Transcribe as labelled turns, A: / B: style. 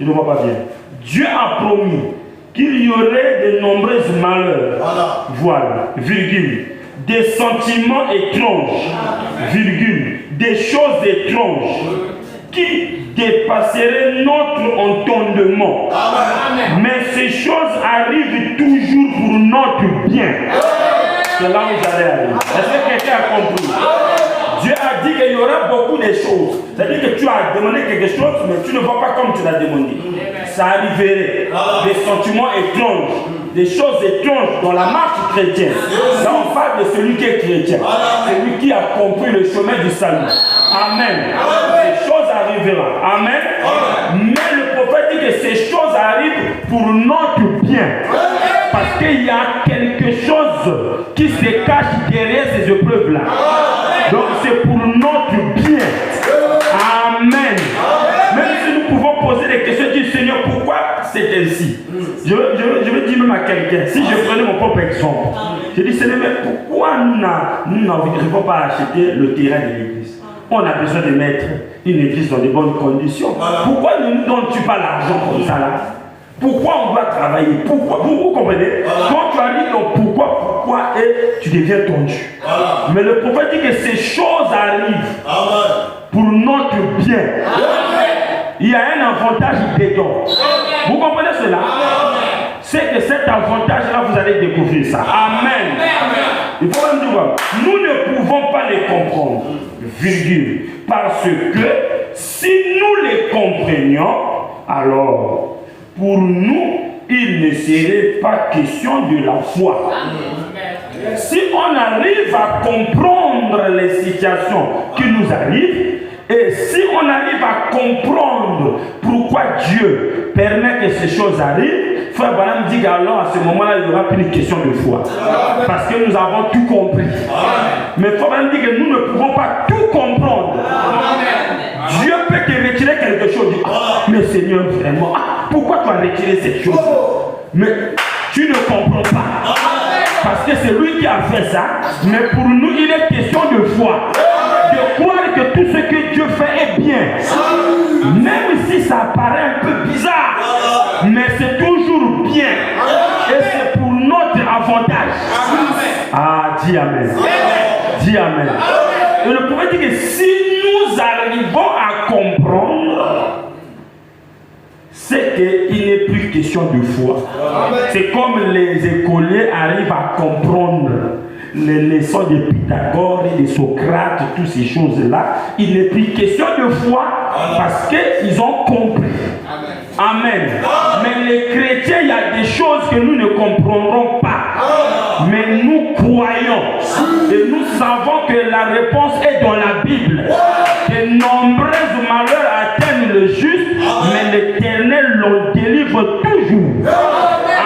A: Je ne vois pas bien. Dieu a promis qu'il y aurait de nombreux malheurs, voilà, virgule, des sentiments étranges, virgule, des choses étranges qui dépasseraient notre entendement. Amen. Mais ces choses arrivent toujours pour notre bien. C'est là où j'allais aller. Est-ce que quelqu'un a compris? Dieu a dit qu'il y aura beaucoup de choses. C'est-à-dire que tu as demandé quelque chose, mais tu ne vois pas comme tu l'as demandé. Ça arriverait. Des sentiments étranges, des choses étranges dans la marche chrétienne. Là, on parle de celui qui est chrétien. Celui qui a compris le chemin du salut. Amen. Ces choses arriveront. Amen. Mais le prophète dit que ces choses arrivent pour notre bien. Parce qu'il y a quelque chose qui se cache derrière ces épreuves-là. Donc c'est pour notre bien. Amen. Même si nous pouvons poser des questions, dire Seigneur, pourquoi c'est ainsi? Je veux dire même à quelqu'un, si je prenais mon propre exemple, je dis Seigneur, mais pourquoi nous n'arrivons pas à acheter le terrain de l'église? On a besoin de mettre une église dans de bonnes conditions. Pourquoi ne nous donnes-tu pas l'argent comme ça là? Pourquoi on doit travailler? Pourquoi? Vous comprenez? Quand tu arrives dans pourquoi et tu deviens tendu. Mais le prophète dit que ces choses arrivent pour notre bien. Il y a un avantage dedans. Vous comprenez cela? C'est que cet avantage-là, vous allez découvrir ça. Amen. Il faut même dire, nous ne pouvons pas les comprendre, virgule, parce que si nous les comprenions, alors pour nous, il ne serait pas question de la foi. Si on arrive à comprendre les situations qui nous arrivent, et si on arrive à comprendre pourquoi Dieu permet que ces choses arrivent, Frère Branham dit qu'alors à ce moment-là, il n'y aura plus une question de foi. Parce que nous avons tout compris. Mais Frère Branham dit que nous ne pouvons pas tout comprendre. Dieu peut te retirer quelque chose. Mais Seigneur, vraiment, pourquoi tu as retiré cette chose? Mais tu ne comprends pas. Parce que c'est lui qui a fait ça. Mais pour nous, il est question de foi. De croire que tout ce que Dieu fait est bien. Même si ça paraît un peu bizarre. Mais c'est toujours bien. Et c'est pour notre avantage. Ah, dis Amen. Dis Amen. Et le prophète dit que si nous arrivons à comprendre, c'est qu'il n'est plus question de foi. C'est comme les écoliers arrivent à comprendre les leçons de Pythagore et de Socrate, toutes ces choses-là. Il n'est plus question de foi parce qu'ils ont compris. Amen. Mais les chrétiens, il y a des choses que nous ne comprendrons pas. Mais nous croyons. Et nous savons que la réponse est dans la Bible. De nombreux malheurs atteignent le juste, mais l'Éternel l'en délivre toujours.